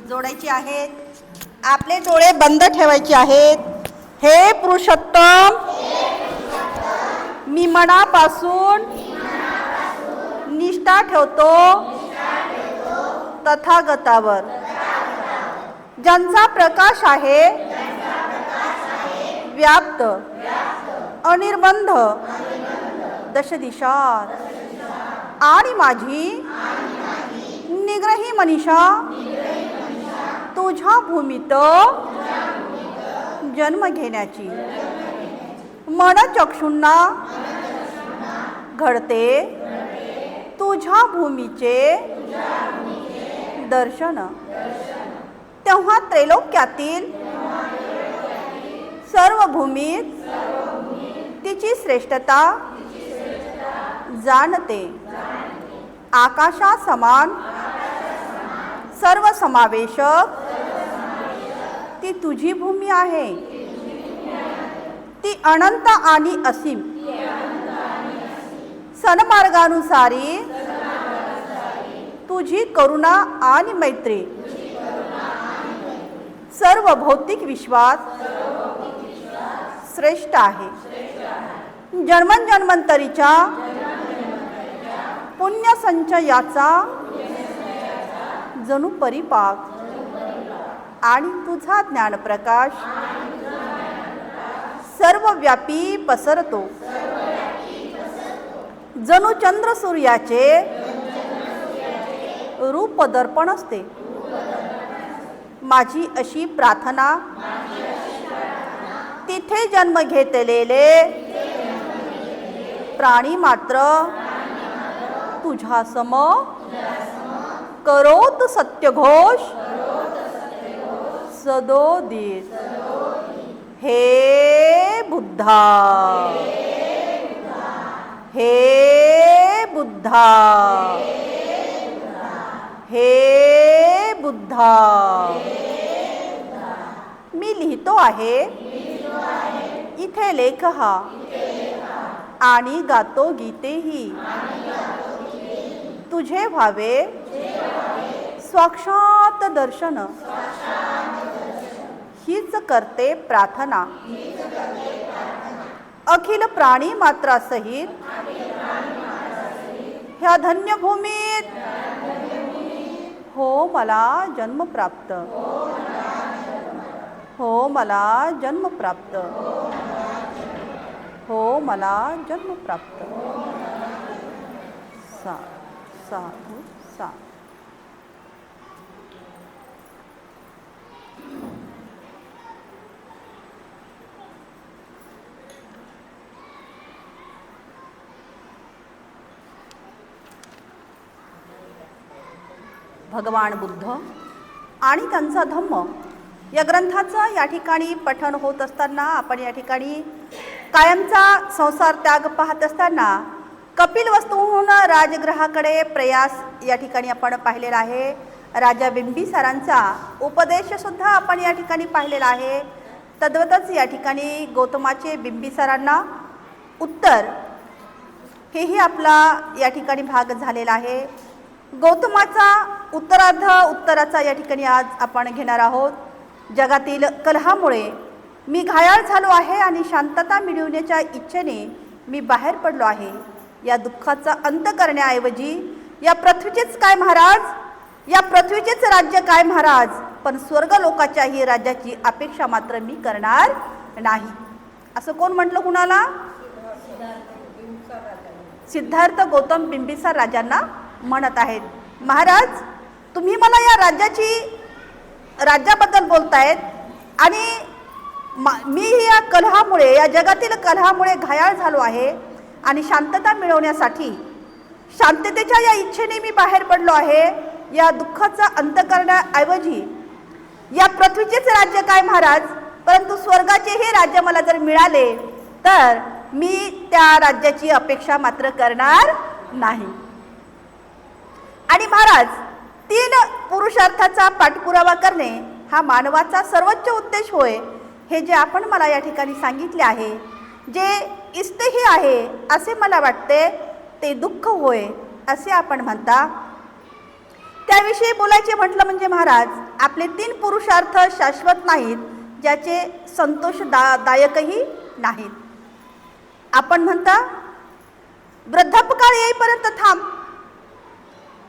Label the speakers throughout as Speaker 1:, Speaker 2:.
Speaker 1: जोडायची आहेत. आपले डोळे बंद ठेवायचे आहेत. हे पुरुषोत्तम, मी मनापासून निष्ठा ठेवतो तथागतावर, ज्यांचा प्रकाश आहे व्याप्त अनिर्बंध दशदिशात, आणि माझी निग्रही मनीषा तुझ्या भूमीत जन्म घेण्याची मनचक्षुंना घडते तुझ्या भूमीचे दर्शन. तेव्हा त्रैलोक्यातील सर्व भूमीत तिची श्रेष्ठता जाणते. आकाशा समान सर्व समावेशक ती तुझी भूमी आहे. ती अनंत आणि असीम सन्मार्गानुसारी तुझी करुणा आणि मैत्री सर्व भौतिक विश्वात श्रेष्ठ आहे. जन्मजन्मांतरीच्या पुण्य संचयाचा जणू परिपाक, आणि तुझा ज्ञानप्रकाश सर्वव्यापी पसरतो. जणू चंद्र सूर्याचे रूप दर्पण असते. माझी अशी प्रार्थना तिथे जन्म घेतलेले प्राणी मात्र तुझ्या सम करोत सत्यघोष सदोदित. हे बुद्धा, हे बुद्धा, हे बुद्धा. मी लिहितो आहे इथे लेख हा, आणि गातो गीतेही. तुझे व्हावे साक्षात दर्शन, हीच करते प्रार्थना. अखिल प्राणी मात्रासहित ह्या धन्य भूमीत हो मला जन्म प्राप्त, हो मला जन्म प्राप्त, हो मला जन्म प्राप्त. साधू सा. भगवान बुद्ध आणि त्यांचा धम्म या ग्रंथाचं या ठिकाणी पठण होत असताना आपण या ठिकाणी कायमचा संसार त्याग पाहत असताना कपिलवस्तूहून राजगृहाकडे प्रयास या ठिकाणी आपण पाहिलेला आहे. राजा बिंबिसारांचा उपदेश सुद्धा आपण या ठिकाणी पाहिलेला आहे. तद्वतच या ठिकाणी गौतमाचे बिंबिसारांना उत्तर हेही आपला या ठिकाणी भाग झालेला आहे. गौतमाचा उत्तराचा या ठिकाणी आज आपण घेणार आहोत. जगातील कलहामुळे मी घायाळ झालो आहे आणि शांतता मिळवण्याच्या इच्छेने मी बाहेर पडलो आहे. या दुःखाचा अंत करण्याऐवजी या पृथ्वीचेच काय महाराज, या पृथ्वीचेच राज्य काय महाराज, पण स्वर्ग लोकाच्याही राज्याची अपेक्षा मात्र मी करणार नाही. असं कोण म्हटलं कुणाला? सिद्धार्थ गौतम बिंबिसार राजांना म्हणत आहेत. महाराज, तुम्ही मला या राज्याबद्दल बोलतायत आणि मी या कलहामुळे, या जगातील कलहामुळे घायाळ झालो आहे आणि शांतता मिळवण्यासाठी शांततेच्या या इच्छेने मी बाहेर पडलो आहे. या दुःखाचा अंत करण्याऐवजी या पृथ्वीचेच राज्य काय महाराज, परंतु स्वर्गाचेही राज्य मला जर मिळाले तर मी त्या राज्याची अपेक्षा मात्र करणार नाही. आणि महाराज, 3 पुरुषार्थाचा पाठपुरावा करणे हा मानवाचा सर्वोच्च उद्देश होय. हे जे आपण मला या ठिकाणी सांगितले आहे, जे इष्टही आहे असे मला वाटते, ते दुःख होय असे आपण म्हणता. त्याविषयी बोलायचे म्हटलं म्हणजे महाराज, आपले 3 पुरुषार्थ शाश्वत नाहीत, ज्याचे संतोषदायकही नाहीत. आपण म्हणता वृद्धापकाळ येईपर्यंत थांब.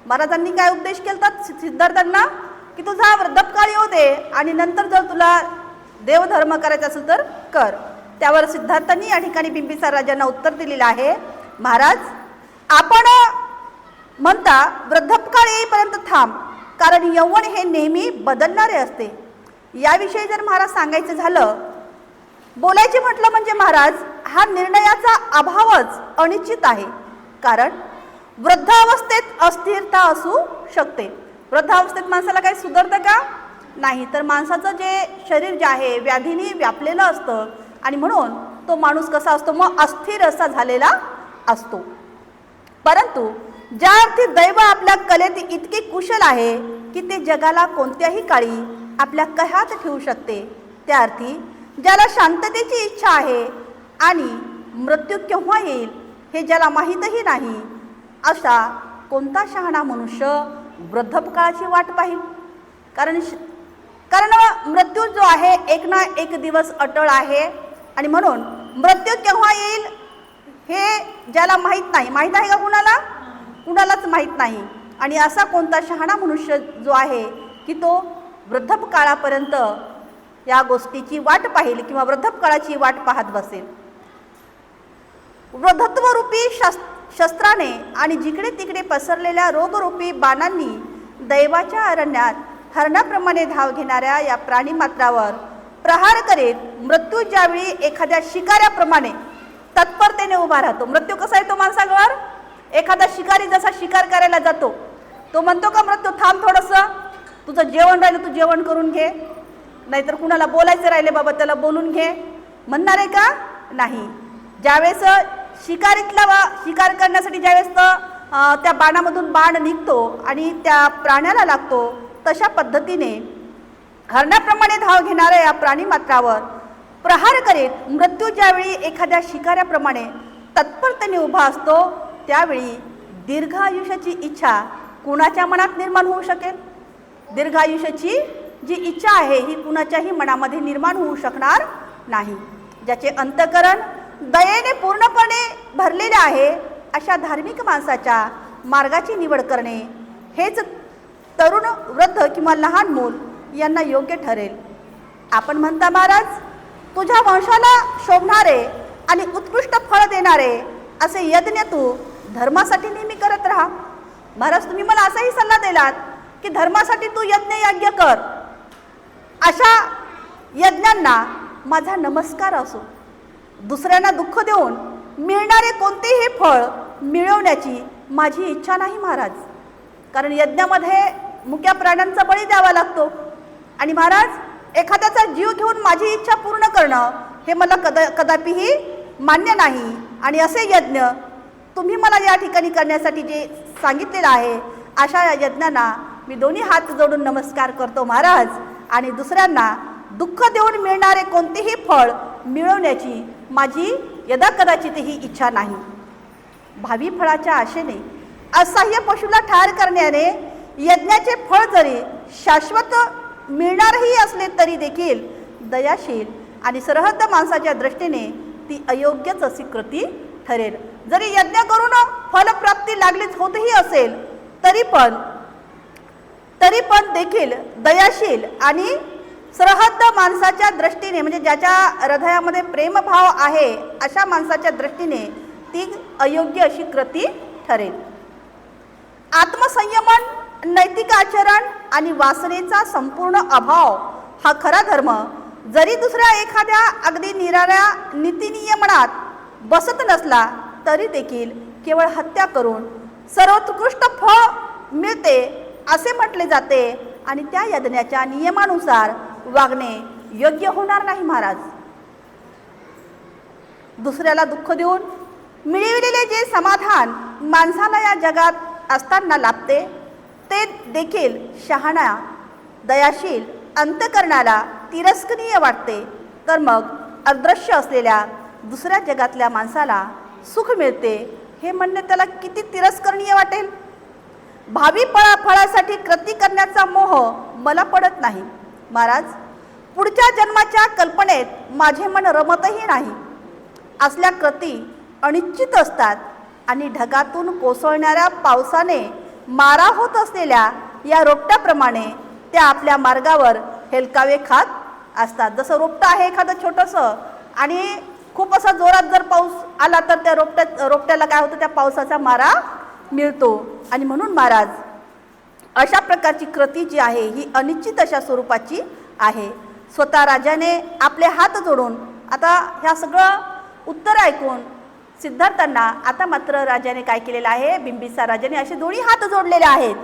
Speaker 1: महाराजांनी काय उपदेश केला सिद्धार्थांना की तुझा वृद्धापकाळ येऊ दे आणि नंतर जर तुला देवधर्म करायचा असेल तर कर. त्यावर सिद्धार्थांनी या ठिकाणी बिंबिसार राजांना उत्तर दिलेलं आहे, महाराज आपण म्हणता वृद्धापकाळ येईपर्यंत थांब, कारण यौवन हे नेहमी बदलणारे असते. याविषयी जर महाराज सांगायचं झालं, बोलायचे म्हटलं म्हणजे महाराज हा निर्णयाचा अभावच अनिश्चित आहे. कारण वृद्धावस्थेत अस्थिरता असू शकते. वृद्धावस्थेत माणसाला काही सुधारतं का? नाही. तर माणसाचं जे शरीर जे आहे व्याधीने व्यापलेलं असतं आणि म्हणून तो माणूस कसा असतो, मग अस्थिर असा झालेला असतो. परंतु ज्या अर्थी दैव आपल्या कलेत इतके कुशल आहे की ते जगाला कोणत्याही काळी आपल्या कह्यात ठेवू शकते, त्या अर्थी ज्याला शांततेची इच्छा आहे आणि मृत्यू केव्हा येईल हे ज्याला माहीतही नाही, असा कोणता शहाणा मनुष्य वृद्धापकाळाची वाट पाहिल. कारण मृत्यू जो आहे एक ना एक दिवस अटळ आहे आणि म्हणून मृत्यू केव्हा येईल हे ज्याला माहीत नाही. माहीत आहे का कुणाला? कुणालाच माहीत नाही. आणि असा कोणता शहाणा मनुष्य जो आहे की तो वृद्धापकाळापर्यंत या गोष्टीची वाट पाहिल किंवा वृद्धापकाळाची वाट पाहत बसेल. वृद्धत्वरूपी शस्त्राने आणि जिकडे तिकडे पसरलेल्या रोगरूपी बाणांनी दैवाच्या अरण्यात हरणाप्रमाणे धाव घेणाऱ्या या प्राणीमात्रावर प्रहार करीत मृत्यू ज्यावेळी एखाद्या शिकाऱ्याप्रमाणे तत्परतेने उभा राहतो. मृत्यू कसा येतो माणसावर? एखादा शिकारी जसा शिकार करायला जातो तो म्हणतो का मृत्यू थांब थोडंसं, तुझं जेवण राहिलं तू जेवण करून घे, नाहीतर कुणाला बोलायचं राहिले बाबा त्याला बोलून घे, म्हणणार आहे का? नाही. ज्यावेळेस शिकार करण्यासाठी ज्यावेळेस त्या बाणामधून बाण निघतो आणि त्या प्राण्याला लागतो, तशा पद्धतीने हरणाप्रमाणे धाव घेणाऱ्या या प्राणीमात्रावर प्रहार करीत मृत्यू ज्यावेळी एखाद्या शिकाऱ्याप्रमाणे तत्परतेने उभा असतो, त्यावेळी दीर्घ आयुष्याची इच्छा कुणाच्या मनात निर्माण होऊ शकेल? दीर्घ आयुष्याची जी इच्छा आहे ही कुणाच्याही मनामध्ये निर्माण होऊ शकणार नाही. ज्याचे अंतःकरण दयेने पूर्णपणे भरलेले आहे अशा धार्मिक माणसाच्या मार्गाची निवड करणे हेच तरुण, वृद्ध किंवा लहान मूल यांना योग्य ठरेल. आपण म्हणता महाराज तुझ्या वंशाला शोभणारे आणि उत्कृष्ट फळ देणारे असे यज्ञ तू धर्मासाठी नेहमी करत राहा. महाराज तुम्ही मला असाही सल्ला दिलात की धर्मासाठी तू यज्ञ कर. अशा यज्ञांना माझा नमस्कार असो. दुसऱ्यांना दुःख देऊन मिळणारे कोणतेही फळ मिळवण्याची माझी इच्छा नाही महाराज. कारण यज्ञामध्ये मुक्या प्राण्यांचा बळी द्यावा लागतो आणि महाराज एखाद्याचा जीव घेऊन माझी इच्छा पूर्ण करणं हे मला कदापिही मान्य नाही. आणि असे यज्ञ तुम्ही मला या ठिकाणी करण्यासाठी जे सांगितलेलं आहे अशा या यज्ञांना मी दोन्ही हात जोडून नमस्कार करतो महाराज. आणि दुसऱ्यांना दुःख देऊन मिळणारे कोणतेही फळ मिळवण्याची माझी यदाकदाचितही इच्छा नाही. भावी फळाच्या आशेने असह्य पशुला ठार करण्याने यज्ञाचे फळ जरी शाश्वत मिळणारही असले तरी देखील दयाशील आणि सरहद्द माणसाच्या दृष्टीने ती अयोग्यच अशी कृती ठरेल. जरी यज्ञ करून फलप्राप्ती लागलीच होतही असेल तरी पण देखील दयाशील आणि सरहद्द माणसाच्या दृष्टीने म्हणजे ज्याच्या हृदयामध्ये प्रेमभाव आहे अशा माणसाच्या दृष्टीने ती अयोग्य अशी कृती ठरेल. आत्मसंयमन, नैतिक आचरण आणि वासनेचा संपूर्ण अभाव हा खरा धर्म जरी दुसऱ्या एखाद्या अगदी निराळ्या नीतिनियमनात बसत नसला तरी देखील केवळ हत्या करून सर्वोत्कृष्ट फळ मिळते असे म्हटले जाते आणि त्या यज्ञाच्या नियमानुसार वागणे योग्य होणार नाही महाराज. दुसऱ्याला दुःख देऊन मिळविलेले जे समाधान माणसाला या जगात असताना लाभते ते देखील शहाणा, दयाशील अंतःकरणाला तिरस्करणीय वाटते. तर मग अदृश्य असलेल्या दुसऱ्या जगातल्या माणसाला सुख मिळते हे म्हणणे त्याला किती तिरस्करणीय वाटेल. भावी फळासाठी कृती करण्याचा मोह मला पडत नाही महाराज. पुढच्या जन्माच्या कल्पनेत माझे मन रमतही नाही. असल्या कृती अनिश्चित असतात आणि ढगातून कोसळणाऱ्या पावसाने मारा होत असलेल्या या रोपट्याप्रमाणे त्या आपल्या मार्गावर हेलकावे खात असतात. जसं रोपटं आहे एखादं छोटंसं आणि खूप असा जोरात जर पाऊस आला तर त्या रोपट्याला काय होतं, त्या पावसाचा मारा मिळतो. आणि म्हणून महाराज अशा प्रकारची कृती जी आहे ही अनिश्चित अशा स्वरूपाची आहे. स्वतः राजाने आपले हात जोडून, आता ह्या सगळं उत्तर ऐकून सिद्धार्थांना आता मात्र राजाने काय केलेलं आहे, बिंबिसार राजाने असे दोन्ही हात जोडलेले आहेत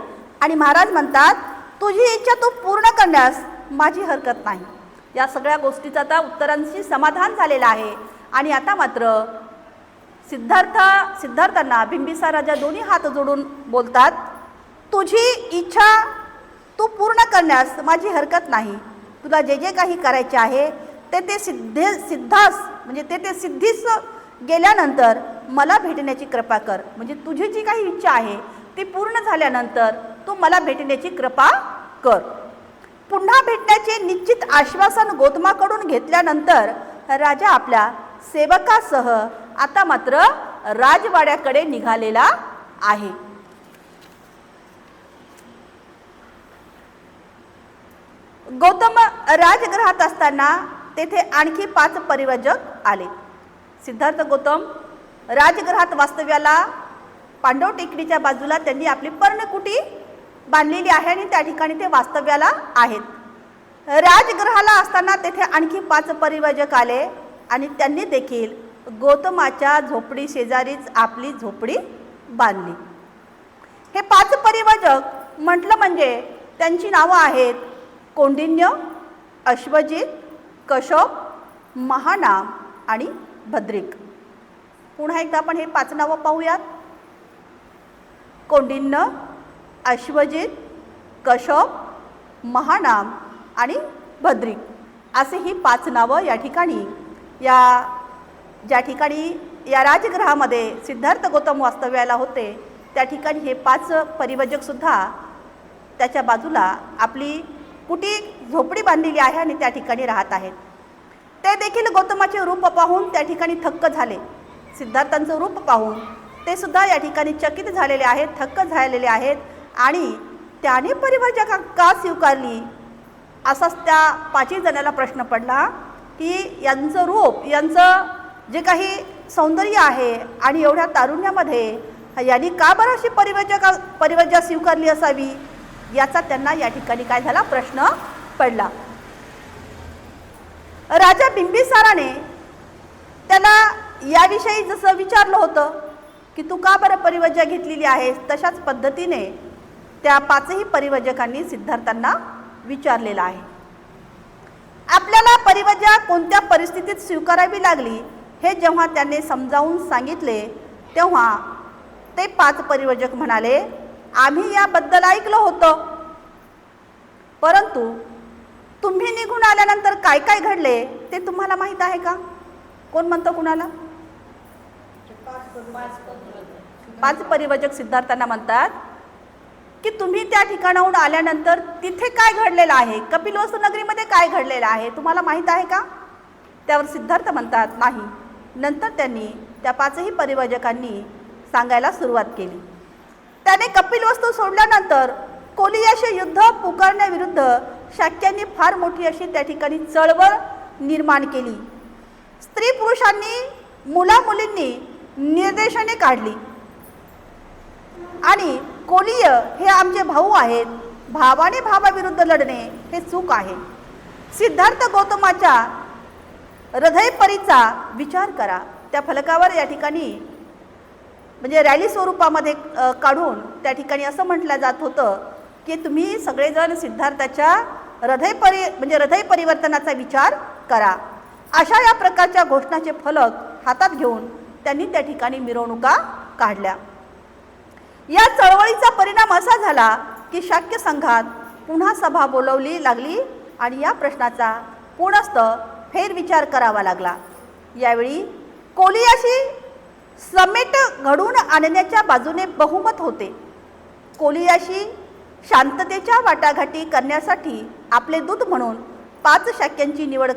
Speaker 1: आणि महाराज म्हणतात तुझी इच्छा तू पूर्ण करण्यास माझी हरकत नाही. या सगळ्या गोष्टीचं आता उत्तरांशी समाधान झालेलं आहे. आणि आता मात्र सिद्धार्थांना बिंबिसार राजा दोन्ही हात जोडून बोलतात, तुझी इच्छा तू पूर्ण करण्यास माझी हरकत नाही. तुला जे जे काही करायचे आहे ते सिद्धीस गेल्यानंतर मला भेटण्याची कृपा कर. म्हणजे तुझी जी काही इच्छा आहे ती पूर्ण झाल्यानंतर तू मला भेटण्याची कृपा कर. पुन्हा भेटण्याचे निश्चित आश्वासन गौतमाकडून घेतल्यानंतर राजा आपल्या सेवकासह आता मात्र राजवाड्याकडे निघालेला आहे. गौतम राजगृहात असताना तेथे आणखी 5 परिव्राजक आले. सिद्धार्थ गौतम राजगृहात वास्तव्याला पांडव टेकडीच्या बाजूला त्यांनी आपली पर्णकुटी बांधलेली आहे आणि त्या ठिकाणी ते वास्तव्याला आहेत. राजगृहाला असताना तेथे आणखी 5 परिव्राजक आले आणि त्यांनी देखील गौतमाच्या झोपडी शेजारीच आपली झोपडी बांधली. हे 5 परिव्राजक म्हटलं म्हणजे त्यांची नावं आहेत कौंडिन्य, अश्वजित, कश्यप, महानाम आणि भद्रिक. पुन्हा एकदा आपण हे 5 नावं पाहूयात. कौंडिन्य, अश्वजित, कश्यप, महानाम आणि भद्रिक असे ही 5 नावं या ठिकाणी ज्या ठिकाणी या राजगृहामध्ये सिद्धार्थ गौतम वास्तव्याला होते त्या ठिकाणी हे 5 परिव्राजक सुद्धा त्याच्या बाजूला आपली कुटी झोपडी बांधलेली आहे आणि त्या ठिकाणी राहत आहेत. ते देखील गौतमाचे रूप पाहून त्या ठिकाणी थक्क झाले. सिद्धार्थांचं रूप पाहून ते सुद्धा या ठिकाणी चकित झालेले आहेत, थक्क झालेले आहेत. आणि त्याने परिव्राजक का स्वीकारली असाच त्या 5 जणांना प्रश्न पडला की यांचं रूप, यांचं जे काही सौंदर्य आहे आणि एवढ्या तारुण्यामध्ये यांनी का बरं अशी परिव्राजा स्वीकारली असावी याचा त्यांना या ठिकाणी काय झाला, प्रश्न पडला. राजा बिंबिसाराने त्याला याविषयी जसं विचारलं होतं की तू का बरं परिव्राजा घेतलेली आहेस, तशाच पद्धतीने त्या 5ही परिव्राजकांनी सिद्धार्थांना विचारलेलं आहे. आपल्याला परिव्राजा कोणत्या परिस्थितीत स्वीकारावी लागली हे जेव्हा त्यांनी समजावून सांगितले तेव्हा ते 5 परिव्राजक म्हणाले, आम्ही याबद्दल ऐकलं होतं, परंतु तुम्ही निघून आल्यानंतर काय काय घडले ते तुम्हाला माहीत आहे का? कोण म्हणतं कुणाला? 5 परिव्राजक सिद्धार्थांना म्हणतात की तुम्ही त्या ठिकाणाहून आल्यानंतर तिथे काय घडलेलं आहे, कपिलवस्तू नगरीमध्ये काय घडलेलं आहे तुम्हाला माहीत आहे का? त्यावर सिद्धार्थ म्हणतात नाही. नंतर त्यांनी त्या 5ही परिव्राजकांनी सांगायला सुरुवात केली. त्याने कपिलवस्तू सोडल्यानंतर कोलियाशी युद्ध पुकारण्याविरुद्ध शाक्यांनी फार मोठी अशी त्या ठिकाणी चळवळ निर्माण केली. स्त्री पुरुषांनी, मुलामुलींनी निर्देशने काढली आणि कोलिय हे आमचे भाऊ आहेत, भावाने भावाविरुद्ध लढणे हे चूक आहे. सिद्धार्थ गौतमाच्या हृदयपरीचा विचार करा. त्या फलकावर या ठिकाणी म्हणजे रॅली स्वरूपामध्ये काढून त्या ठिकाणी असं म्हटलं जात होतं की तुम्ही सगळेजण सिद्धार्थाच्या हृदय परिवर्तनाचा विचार करा. अशा या प्रकारच्या घोषणाचे फलक हातात घेऊन त्यांनी त्या ठिकाणी मिरवणुका काढल्या. या चळवळीचा परिणाम असा झाला की शाक्य संघात पुन्हा सभा बोलवली लागली आणि या प्रश्नाचा पुनस्त फेरविचार करावा लागला. यावेळी कोलियाशी समेट घडून आणण्याच्या बाजूने बहुमत होते. कोलियाशी शांततेच्या वाटाघाटी करण्यासाठी आपले दूत म्हणून 5 शाक्यांची निवड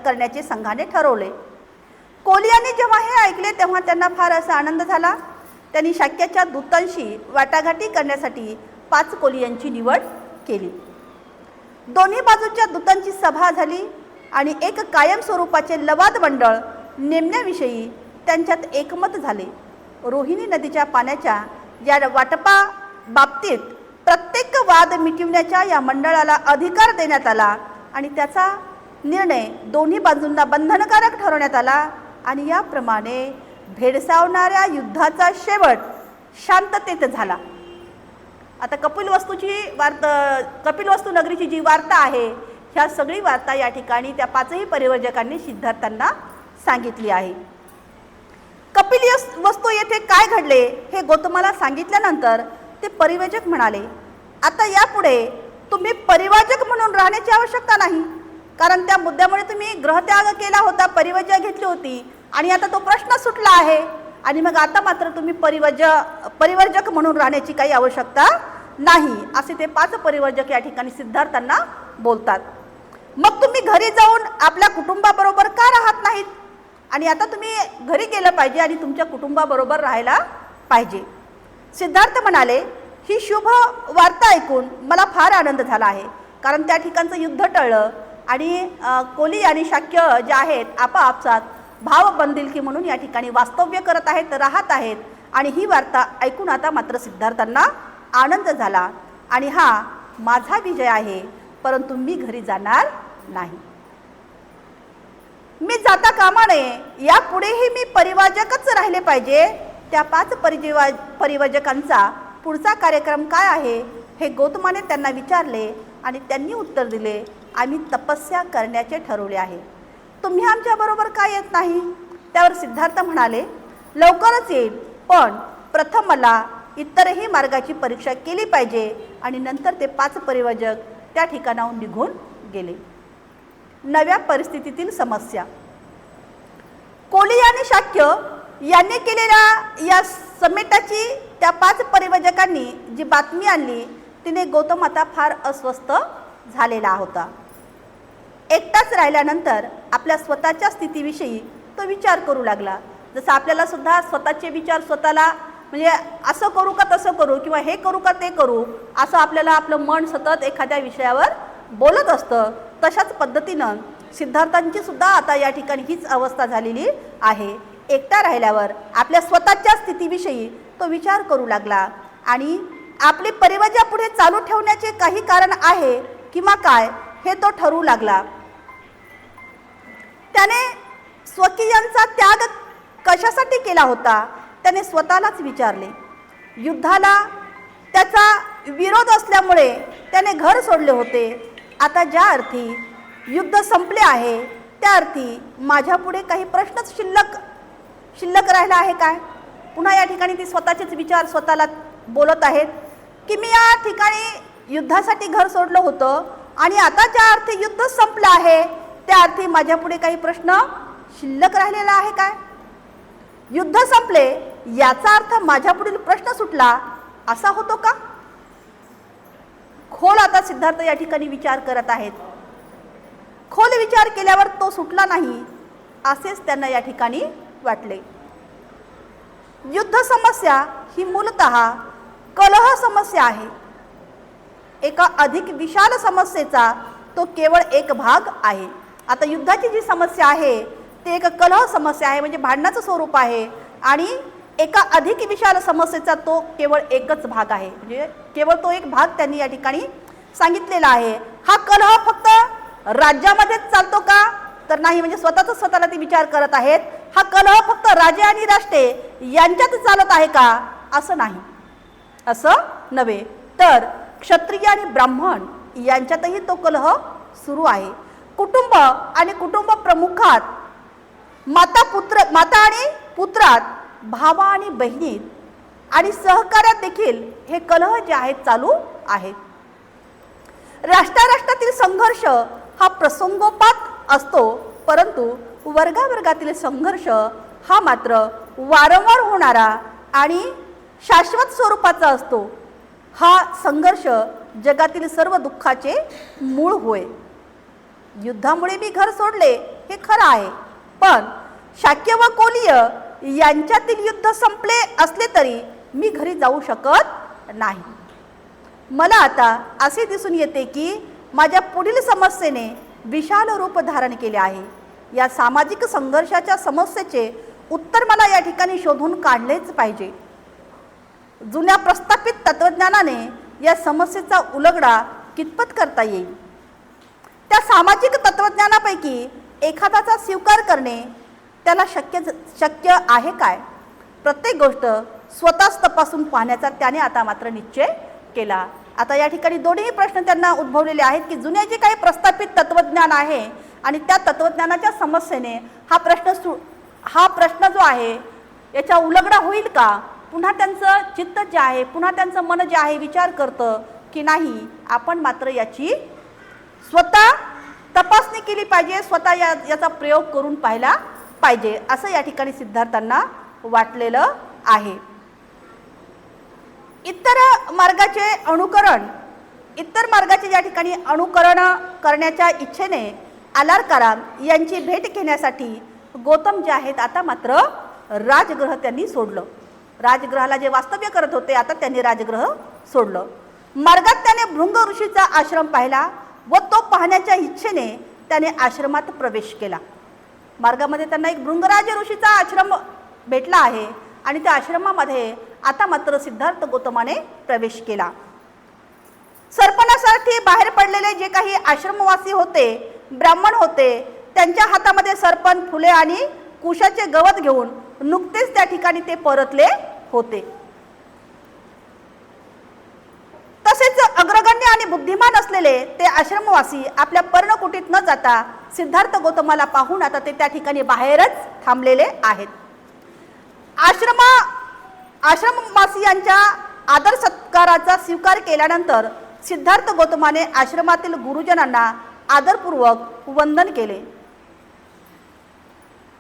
Speaker 1: करण्याचे संघाने ठरवले. कोलियाने जेव्हा हे ऐकले तेव्हा त्यांना फार असा आनंद झाला. त्यांनी शाक्याच्या दूतांशी वाटाघाटी करण्यासाठी 5 कोलियांची निवड केली. दोन्ही बाजूच्या दूतांची सभा झाली आणि एक कायम स्वरूपाचे लवाद मंडळ नेमण्याविषयी त्यांच्यात एकमत झाले. रोहिणी नदीच्या पाण्याच्या या वाटपा बाबतीत प्रत्येक वाद मिटविण्याच्या या मंडळाला अधिकार देण्यात आला आणि त्याचा निर्णय दोन्ही बाजूंना बंधनकारक ठरवण्यात आला आणि याप्रमाणे भेडसावणाऱ्या युद्धाचा शेवट शांततेत झाला. आता कपिलवस्तू नगरीची जी वार्ता आहे, ह्या सगळी वार्ता या ठिकाणी त्या 5ही परिवर्जकांनी सिद्धार्थांना सांगितली आहे. कपिलवस्तू येथे काय घडले हे गौतमाला सांगितल्यानंतर ते परिवर्जक म्हणाले, आता यापुढे तुम्ही परिवर्जक म्हणून राहण्याची आवश्यकता नाही, कारण त्या मुद्द्यामुळे तुम्ही ग्रहत्याग केला होता, परिवर्जक घेतली होती आणि आता तो प्रश्न सुटला आहे आणि मग आता मात्र तुम्ही परिवर्जक म्हणून राहण्याची काही आवश्यकता नाही, असे ते 5 परिवर्जक या ठिकाणी सिद्धार्थांना बोलतात. मग तुम्ही घरी जाऊन आपल्या कुटुंबाबरोबर का राहत नाहीत आणि आता तुम्ही घरी गेलं पाहिजे आणि तुमच्या कुटुंबाबरोबर राहायला पाहिजे. सिद्धार्थ म्हणाले, ही शुभ वार्ता ऐकून मला फार आनंद झाला आहे, कारण त्या ठिकाणचं युद्ध टळलं आणि कोली आणि शाक्य जे आहेत आपापसात भाव बंदिलकी म्हणून या ठिकाणी वास्तव्य करत आहेत, राहत आहेत आणि ही वार्ता ऐकून आता मात्र सिद्धार्थांना आनंद झाला आणि हा माझा विजय आहे, परंतु मी घरी जाणार नाही. मी जाता कामा नये, यापुढेही मी परिवर्जकच राहिले पाहिजे. त्या 5 परिवर्जकांचा पुढचा कार्यक्रम काय आहे हे गौतमाने त्यांना विचारले आणि त्यांनी उत्तर दिले, आम्ही तपस्या करण्याचे ठरवले आहे. तुम्ही आमच्याबरोबर का येत नाही? त्यावर सिद्धार्थ म्हणाले, लवकरच येईल, पण प्रथम मला इतरही मार्गाची परीक्षा केली पाहिजे आणि नंतर ते 5 परिवर्जक त्या ठिकाणाहून निघून गेले. नव्या परिस्थितीतील समस्या. कोली आणि शाक्य यांनी केलेल्या या समेटाची त्या 5 परिवर्जकांनी जी बातमी आणली तिने गौतम आता फार अस्वस्थ झालेला होता. एकटाच राहिल्यानंतर आपल्या स्वतःच्या स्थितीविषयी तो विचार करू लागला. जसं आपल्याला सुद्धा स्वतःचे विचार स्वतःला म्हणजे असं करू का तसं करू किंवा हे करू का ते करू असं आपल्याला आपलं मन सतत एखाद्या विषयावर बोलत असतं, तशाच पद्धतीनं सिद्धार्थांची सुद्धा आता या ठिकाणी हीच अवस्था झालेली आहे. एकटा राहिल्यावर आपल्या स्वतःच्या स्थितीविषयी तो विचार करू लागला आणि आपली परिवर्जा पुढे चालू ठेवण्याचे काही कारण आहे किंवा काय हे तो ठरवू लागला. त्याने स्वकीयांचा त्याग कशासाठी केला होता त्याने स्वतःलाच विचारले. युद्धाला त्याचा विरोध असल्यामुळे त्याने घर सोडले होते. आता ज्या अर्थी युद्ध संपले आहे त्या अर्थी माझ्या पुढे काही प्रश्नच शिल्लक राहिला आहे काय? पुन्हा या ठिकाणी ती स्वतःचेच विचार स्वतःला बोलत आहेत की मी या ठिकाणी युद्धासाठी घर सोडलं होतं आणि आता ज्या अर्थी युद्ध संपलं आहे त्या अर्थी माझ्या पुढे काही प्रश्न शिल्लक राहिलेला आहे काय? युद्ध संपले याचा अर्थ माझ्या पुढील प्रश्न सुटला असा होतो का? खोल आता सिद्धार्थ या ठिकाणी विचार करत आहेत. खोल विचार केल्यावर तो सुटला नाही असेच त्यांना या ठिकाणी वाटले. युद्ध समस्या ही मूलतः कलह समस्या आहे. एका अधिक विशाल समस्येचा तो केवळ एक भाग आहे. आता युद्धाची जी समस्या आहे ते एक कलह समस्या आहे, म्हणजे भांडणाचं स्वरूप आहे आणि एका अधिक विशाल समस्येचा तो केवळ एकच भाग आहे, म्हणजे केवळ तो एक भाग त्यांनी या ठिकाणी सांगितलेला आहे. हा कलह फक्त राज्यामध्येच चालतो का? तर नाही, म्हणजे स्वतःला ते विचार करत आहेत. हा कलह फक्त राजे आणि राष्ट्रे यांच्यात चालत आहे का? असं नाही, असं नव्हे, तर क्षत्रिय आणि ब्राह्मण यांच्यातही तो कलह सुरू आहे. कुटुंब आणि कुटुंब प्रमुखात, माता आणि पुत्रात, भावा आणि बहिणीत आणि सहकार्यात देखील हे कलह जे आहेत चालू आहेत. राष्ट्रातील संघर्ष हा प्रसंगोपात असतो, परंतु वर्गावर्गातील संघर्ष हा मात्र वारंवार होणारा आणि शाश्वत स्वरूपाचा असतो. हा संघर्ष जगातील सर्व दुःखाचे मूळ होय. युद्धामुळे मी घर सोडले हे खरं आहे, पण शाक्य व कोलीय यांच्यातील युद्ध संपले असले तरी मी घरी जाऊ शकत नाही. मला आता असे दिसून येते की माझ्या पुढील समस्येने विशाल रूप धारण केले आहे. या सामाजिक संघर्षाच्या समस्येचे उत्तर मला या ठिकाणी शोधून काढलेच पाहिजे. जुन्या प्रस्थापित तत्वज्ञानाने या समस्येचा उलगडा कितपत करता येईल? त्या सामाजिक तत्वज्ञानापैकी एखादाचा स्वीकार करणे त्याला शक्य आहे काय? प्रत्येक गोष्ट स्वतःच तपासून पाहण्याचा त्याने आता मात्र निश्चय केला. आता या ठिकाणी दोन्ही प्रश्न त्यांना उद्भवलेले आहेत की जुने जे काही प्रस्थापित तत्वज्ञान आहे आणि त्या तत्वज्ञानाच्या समस्येने हा प्रश्न जो आहे याचा उलगडा होईल का? पुन्हा त्यांचं चित्त जे आहे, पुन्हा त्यांचं मन जे आहे विचार करतं की नाही, आपण मात्र याची स्वतः तपासणी केली पाहिजे, स्वतः याचा प्रयोग करून पाहिला पाहिजे, असं या ठिकाणी सिद्धार्थांना वाटलेलं आहे. इतर मार्गाचे या ठिकाणी अनुकरण करण्याच्या इच्छेने आलारकाराम यांची भेट घेण्यासाठी गौतम जे आहेत आता मात्र राजगृह त्यांनी सोडलं. राजगृहाला जे वास्तव्य करत होते आता त्यांनी राजगृह सोडलं. मार्गात त्याने भृंग ऋषीचा आश्रम पाहिला व तो पाहण्याच्या इच्छेने त्याने आश्रमात प्रवेश केला. मार्गामध्ये त्यांना एक भृंगराज ऋषीचा आश्रम भेटला आहे आणि त्या आश्रमामध्ये आता मात्र सिद्धार्थ गौतमाने प्रवेश केला. सरपणासाठी बाहेर पडलेले जे काही आश्रमवासी होते, ब्राह्मण होते, त्यांच्या हातामध्ये सरपण, फुले आणि कुशाचे गवत घेऊन नुकतेच त्या ठिकाणी ते परतले होते. तसेच अग्रगण्य आणि बुद्धिमान असलेले ते आश्रमवासी आपल्या पर्णकुटीत न जाता सिद्धार्थ गौतमाला पाहून आता ते त्या ठिकाणी बाहेरच थांबलेले आहेत. आश्रमवासियांच्या आदर सत्काराचा स्वीकार केल्यानंतर सिद्धार्थ गौतमाने आश्रमातील गुरुजनांना आदरपूर्वक वंदन केले.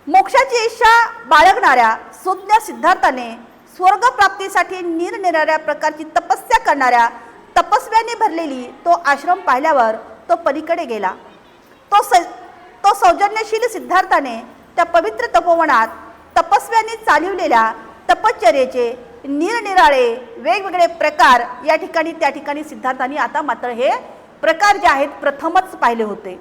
Speaker 1: मोक्षाची इच्छा बाळगणाऱ्या सुज्ञ सिद्धार्थाने स्वर्गप्राप्तीसाठी निरनिराळ्या प्रकारची तपस्या करणाऱ्या तपस्व्यांनी भरलेली तो आश्रम पाहिल्यावर तो पलीकडे गेला. तो सौजन्यशील सिद्धार्थाने त्या पवित्र तपोवनात तपस्व्यांनी चालविलेल्या तपश्चर्येचे निरनिराळे वेगवेगळे प्रकार या ठिकाणी त्या ठिकाणी सिद्धार्थांनी आता मात्र हे प्रकार जे आहेत प्रथमच पाहिले होते.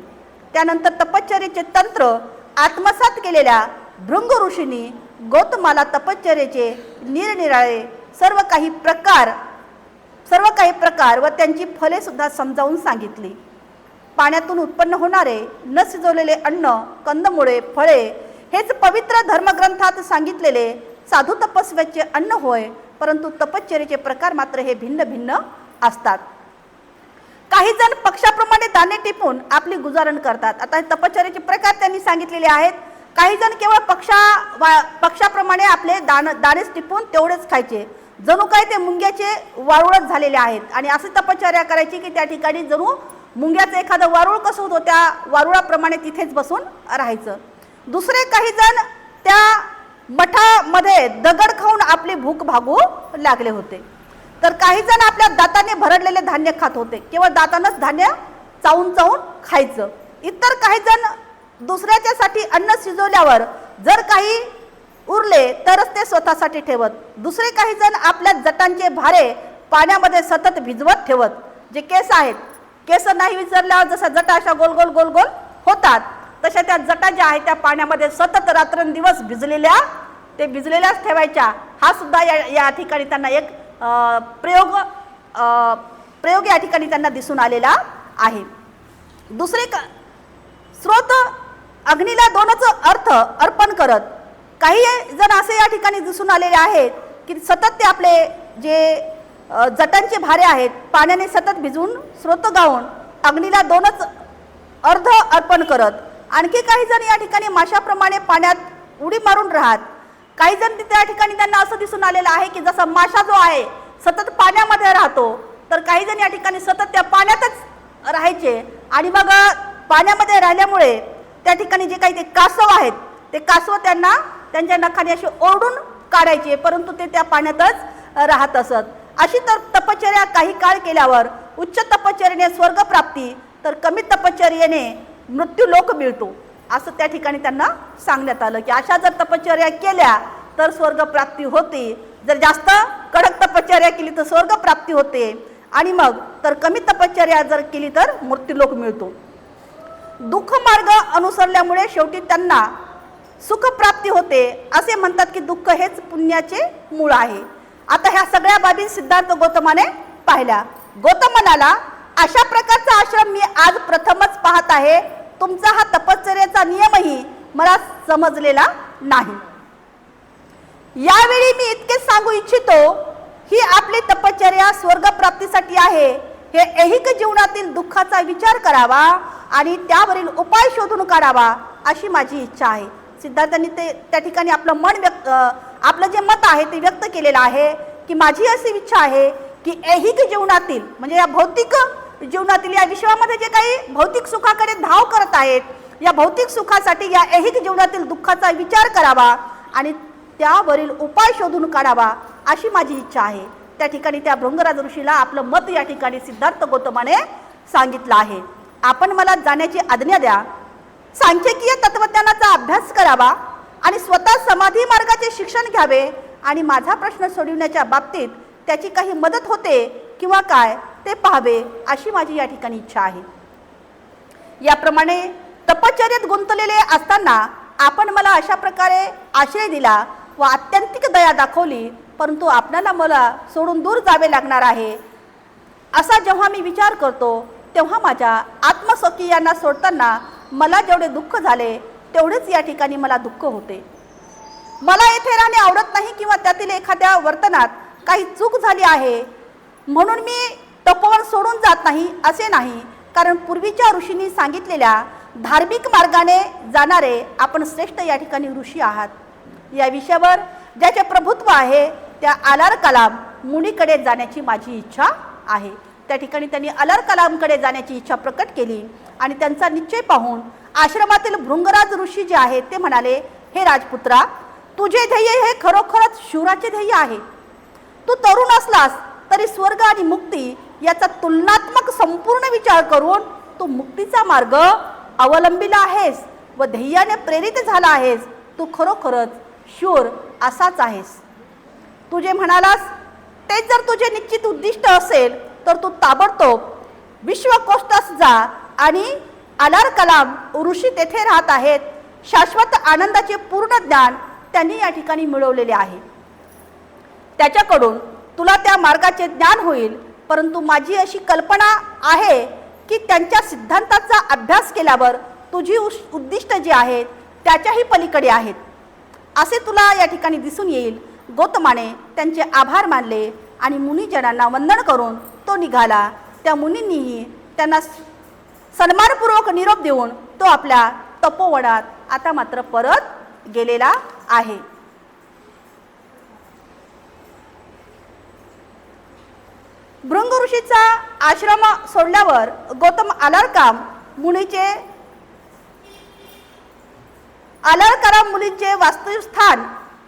Speaker 1: त्यानंतर तपश्चर्येचे तंत्र आत्मसात केलेल्या भृंग ऋषींनी गौतमाला तपश्चर्येचे निरनिराळे सर्व काही प्रकार व त्यांची फले सुद्धा समजावून सांगितली. पाण्यातून उत्पन्न होणारे न शिजवलेले अन्न, कंदमुळे, फळे हेच पवित्र धर्मग्रंथात सांगितलेले साधू तपस्व्याचे अन्न होय, परंतु तपश्चर्येचे प्रकार मात्र हे भिन्न भिन्न असतात. काही जण पक्षाप्रमाणे दाणे टिपून आपली गुजारण करतात. आता हे तपश्चर्येचे प्रकार त्यांनी सांगितलेले आहेत. काही जण केवळ पक्षाप्रमाणे आपले दाणे टिपून तेवढेच खायचे, जणू काय ते मुंग्याचे वारुळच झालेले आहेत आणि अशी तपश्चर्या करायची की त्या ठिकाणी जणू मुंग्याचं एखादं वारुळ कसं होतं त्या वारुळाप्रमाणे तिथेच बसून राहायचं. दुसरे काही जण त्या मठामध्ये दगड खाऊन आपली भूक भागू लागले होते. तर काही जण आपल्या दाताने भरडलेले धान्य खात होते, केवळ दातानच धान्य चावून चावून खायचं. इतर काही जण दुसऱ्याच्यासाठी अन्न शिजवल्यावर जर काही उरले तरच ते स्वतःसाठी ठेवत. दुसरे काही जण आपल्या जटांचे भारे पाण्यामध्ये सतत भिजवत ठेवत. जे केस आहेत, केस नाही विसरल्यावर जसा जटा अशा गोल गोल गोल गोल होतात तशा त्या जटा ज्या आहेत त्या पाण्यामध्ये सतत रात्रंदिवस भिजलेल्याच ठेवायच्या. हा सुद्धा या ठिकाणी त्यांना एक प्रयोग या ठिकाणी त्यांना दिसून आलेला आहे. दुसरे स्रोत अग्नीला दोनच अर्थ अर्पण करत. काही जण असे या ठिकाणी दिसून आलेले आहेत की सतत ते आपले जे जटांचे भारे आहेत पाण्याने सतत भिजवून स्रोत गाऊन अग्नीला दोनच अर्ध अर्पण करत. आणखी काही जण या ठिकाणी माशाप्रमाणे पाण्यात उडी मारून राहत. काही जण त्या ठिकाणी त्यांना असं दिसून आलेलं आहे की जसा माशा जो आहे सतत पाण्यामध्ये राहतो, तर काही जण या ठिकाणी सतत त्या पाण्यातच राहायचे आणि मग पाण्यामध्ये राहिल्यामुळे त्या ठिकाणी जे काही ते कासव आहेत ते कासव त्यांना त्यांच्या नखाने असे ओरडून काढायचे, परंतु ते त्या पाण्यातच राहत असत. अशी तर तपश्चर्या काही काळ केल्यावर उच्च तपश्चर्याने स्वर्गप्राप्ती तर कमी तपश्चर्याने मृत्यूलोक मिळतो असं त्या ठिकाणी त्यांना सांगण्यात आलं की अशा जर तपश्चर्या केल्या तर स्वर्गप्राप्ती होते, जर जास्त कडक तपश्चर्या केली तर स्वर्गप्राप्ती होते आणि मग तर कमी तपश्चर्या जर केली तर मृत्यूलोक मिळतो. दुःख मार्ग अनुसरल्यामुळे शेवटी त्यांना सुखप्राप्ती होते असे म्हणतात की दुःख हेच पुण्याचे मूळ आहे. आता ह्या सगळ्या बाबी सिद्धार्थ गौतमाने पाहिल्या. गौतम म्हणाला अशा प्रकारचा आश्रम मी आज प्रथमच पाहत आहे. तुमचा हा तपश्चर्याचा नियमही मला समजलेला नाही. यावेळी मी इतके सांगू इच्छितो ही आपली तपश्चर्या स्वर्गप्राप्तीसाठी आहे. हे ऐहिक जीवनातील दुःखाचा विचार करावा आणि त्यावरील उपाय शोधून काढावा अशी माझी इच्छा आहे. सिद्धार्थांनी ते त्या ठिकाणी आपलं जे मत आहे ते व्यक्त केलेलं आहे की माझी अशी इच्छा आहे की ऐहिक जीवनातील म्हणजे या भौतिक जीवनातील या विश्वामध्ये जे काही भौतिक सुखाकडे धाव करत आहेत या भौतिक सुखासाठी या ऐहिक जीवनातील दुःखाचा विचार करावा आणि त्यावरील उपाय शोधून काढावा अशी माझी इच्छा आहे. त्या ठिकाणी त्या भृंगराज ऋषीला आपलं मत या ठिकाणी सिद्धार्थ गौतमाने सांगितलं आहे. आपण मला जाण्याची आज्ञा द्या. सांख्यकीय तत्वज्ञानाचा अभ्यास करावा आणि स्वतः समाधी मार्गाचे शिक्षण घ्यावे आणि माझा प्रश्न सोडविण्याच्या बाबतीत त्याची काही मदत होते किंवा काय ते पाहावे अशी माझी या ठिकाणी इच्छा आहे. याप्रमाणे तपश्चर्येत गुंतलेले असताना आपण मला अशा प्रकारे आश्रय दिला व आत्यंतिक दया दाखवली, परंतु आपल्याला मला सोडून दूर जावे लागणार आहे असा जेव्हा मी विचार करतो तेव्हा माझ्या आत्मस्वकीयांना सोडताना मला जेवढे दुःख झाले तेवढेच या ठिकाणी मला दुःख होते. मला येथे राहणे आवडत नाही किंवा त्यातील एखाद्या वर्तनात काही चूक झाली आहे म्हणून मी तपोवन सोडून जात नाही असे नाही, कारण पूर्वीच्या ऋषींनी सांगितलेल्या धार्मिक मार्गाने जाणारे आपण श्रेष्ठ या ठिकाणी ऋषी आहात. या विषयावर ज्याचे प्रभुत्व आहे त्या आलार कलाम मुनीकडे जाण्याची माझी इच्छा आहे. त्या ठिकाणी त्यांनी आलार कलामकडे जाण्याची इच्छा प्रकट केली आणि त्यांचा निश्चय पाहून आश्रमातील भृंगराज ऋषी जे आहेत ते म्हणाले, हे राजपुत्रा, तुझे ध्येय हे खरोखरच शूराचे ध्येय आहे. तू तरुण असलास तरी स्वर्ग आणि मुक्ती याचा तुलनात्मक संपूर्ण विचार करून तू मुक्तीचा मार्ग अवलंबिला आहेस व ध्येयाने प्रेरित झाला आहेस. तू खरोखरच शूर असाच आहेस. तू जे म्हणालास ते जर तुझे निश्चित उद्दिष्ट असेल तर तू ताबडतोब विश्वकोष्ठास जा आणि आलार कलाम ऋषी तेथे राहत आहेत. शाश्वत आनंदाचे पूर्ण ज्ञान त्यांनी या ठिकाणी मिळवलेले आहे. त्याच्याकडून तुला त्या मार्गाचे ज्ञान होईल, परंतु माझी अशी कल्पना आहे की त्यांच्या सिद्धांताचा अभ्यास केल्यावर तुझी उद्दिष्ट जी आहेत त्याच्याही पलीकडे आहेत असे तुला या ठिकाणी दिसून येईल. गौतमाने त्यांचे आभार मानले आणि मुनिजनांना वंदन करून तो निघाला. त्या मुनींनीही त्यांना सन्मानपूर्वक निरोप देऊन तो आपल्या तपोवनात आता मात्र परत गेलेला आहे. भृंग ऋषीचा आश्रम सोडल्यावर गौतम आलारकाम मुनीचे वास्तवस्थान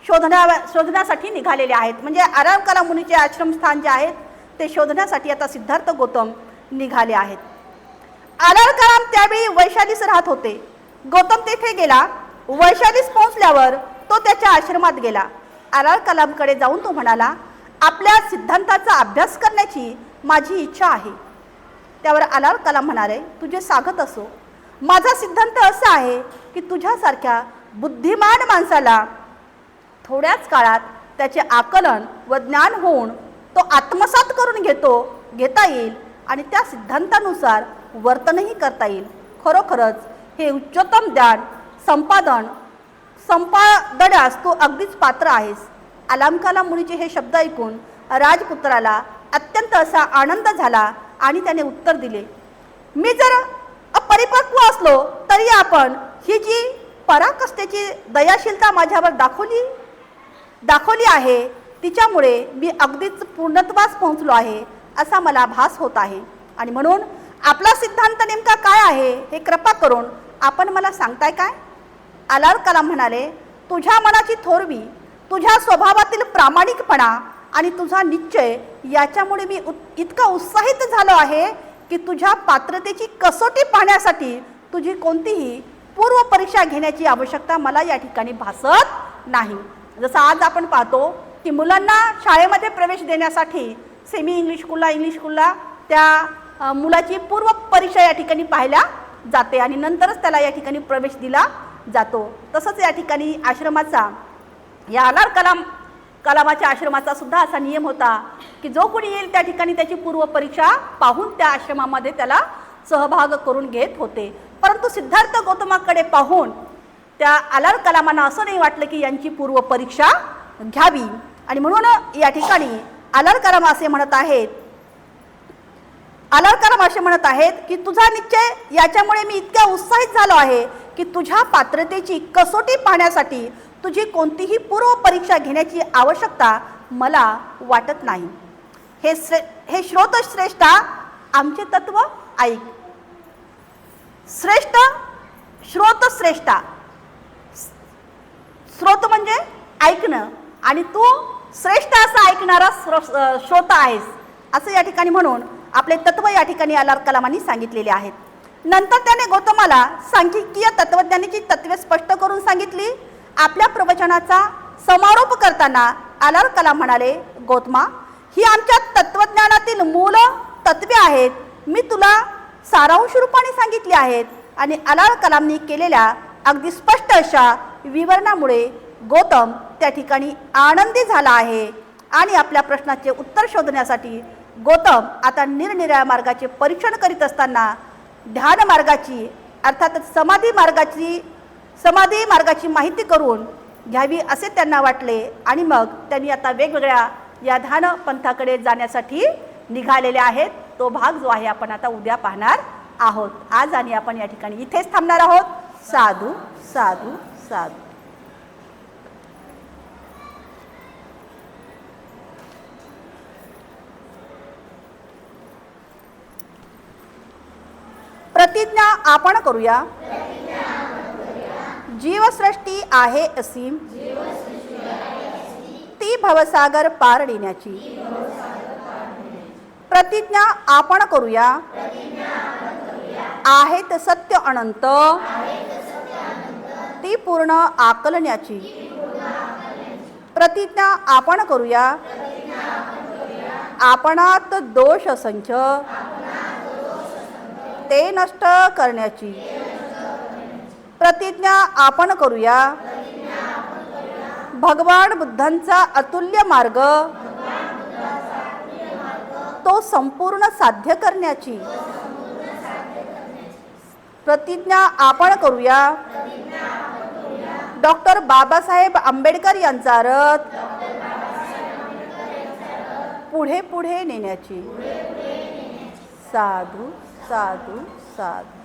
Speaker 1: शोधण्यासाठी निघालेले आहेत. म्हणजे आलारकाम मुनीचे आश्रमस्थान जे आहेत ते शोधण्यासाठी आता सिद्धार्थ गौतम निघाले आहेत. आलारकाम त्यावेळी वैशालीस राहत होते. गौतम तेथे गेला. वैशालीस पोहोचल्यावर तो त्याच्या आश्रमात गेला. आलारकालामकडे जाऊन तो म्हणाला, आपल्या सिद्धांताचा अभ्यास करण्याची माझी इच्छा आहे. त्यावर आलार कलाम म्हणाले, तुझे स्वागत असो. माझा सिद्धांत असा आहे की तुझ्यासारख्या बुद्धिमान माणसाला थोड्याच काळात त्याचे आकलन व ज्ञान होऊन तो आत्मसात करून घेता येईल आणि त्या सिद्धांतानुसार वर्तनही करता येईल. खरोखरच हे उच्चतम ज्ञान संपादण्यास तू अगदीच पात्र आहेस. आलारकालाम मुनीचे हे शब्द ऐकून राजपुत्राला अत्यंत असा आनंद झाला आणि त्याने उत्तर दिले, मी जर अपरिपक्व असलो तरी आपण ही जी पराकाष्ठेची दयाशीलता माझ्यावर दाखवली आहे तिच्यामुळे मी अगदीच पूर्णत्वास पोहोचलो आहे असा मला भास होत आहे. आणि म्हणून आपला सिद्धांत नेमका काय आहे हे कृपा करून आपण मला सांगताय काय? आलारकालाम म्हणाले, तुझ्या मनाची थोरवी, तुझ्या स्वभावातील प्रामाणिकपणा आणि तुझा निश्चय याच्यामुळे मी इतका उत्साहित झालो आहे की तुझ्या पात्रतेची कसोटी पाहण्यासाठी तुझी कोणतीही पूर्व परीक्षा घेण्याची आवश्यकता मला या ठिकाणी भासत नाही. जसं आज आपण पाहतो की मुलांना शाळेमध्ये प्रवेश देण्यासाठी सेमी इंग्लिश स्कूलला त्या मुलाची पूर्व परीक्षा या ठिकाणी पाहायला जाते आणि नंतरच त्याला या ठिकाणी प्रवेश दिला जातो. तसंच या ठिकाणी आश्रमाचा या अलार कलामाच्या आश्रमाचा सुद्धा असा नियम होता की जो कोणी येईल त्या ठिकाणी त्याची पूर्व परीक्षा पाहून त्या आश्रमामध्ये त्याला सहभाग करून घेत होते. परंतु सिद्धार्थ गौतमाकडे पाहून त्या अलार कलामांना असं नाही वाटलं की यांची पूर्व परीक्षा घ्यावी आणि म्हणून या ठिकाणी अलार कलाम असे म्हणत आहेत की तुझा निश्चय याच्यामुळे मी इतक्या उत्साहित झालो आहे की तुझ्या पात्रतेची कसोटी पाहण्यासाठी तुझी कोणतीही पूर्व परीक्षा घेण्याची आवश्यकता मला वाटत नाही. हे श्रोत श्रेष्ठा आमचे तत्व ऐक. श्रेष्ठ श्रोत श्रेष्ठा, श्रोत म्हणजे ऐकणं आणि तू श्रेष्ठ असा ऐकणारा श्रोता आहेस असं या ठिकाणी म्हणून आपले तत्व या ठिकाणी अलार कलामांनी सांगितलेले आहेत. नंतर त्याने गौतमाला सांख्यिकीय तत्वज्ञानाची तत्वे स्पष्ट करून सांगितली. आपल्या प्रवचनाचा समारोप करताना अलार कलाम म्हणाले, गौतमा, ही आमच्या तत्वज्ञानातील मूल तत्वे आहेत. मी तुला सारांश रूपाने सांगितली आहेत. आणि अलार कलामनी केलेल्या अगदी स्पष्ट अशा विवरणामुळे गौतम त्या ठिकाणी आनंदी झाला आहे आणि आपल्या प्रश्नाचे उत्तर शोधण्यासाठी गौतम आता निरनिराळ्या मार्गाचे परीक्षण करीत असताना ध्यान मार्गाची अर्थातच समाधी मार्गाची माहिती करून घ्यावी असे त्यांना वाटले आणि मग त्यांनी आता वेगवेगळ्या या ध्यान पंथाकडे जाण्यासाठी निघालेले आहेत. तो भाग जो आहे आपण आता उद्या पाहणार आहोत. आज आणि आपण या ठिकाणी इथेच थांबणार आहोत. साधू साधू साधू. प्रतिज्ञा आपण करूया. जीवसृष्टी आहे असीम, ती भवसागर पारण्याची. प्रतिज्ञा आपण करूया. आहेत सत्य अनंत, ती पूर्ण आकलण्याची. प्रतिज्ञा आपण करूया. आपणात दोष असंख्य, ते नष्ट करण्याची. प्रतिज्ञा आपण करूया. भगवान बुद्धांचा अतुल्य मार्ग, तो संपूर्ण साध्य करण्याची. प्रतिज्ञा आपण करूया. डॉक्टर बाबासाहेब आंबेडकर यांचा रथ पुढे पुढे नेण्याची. साधू साधू साधू.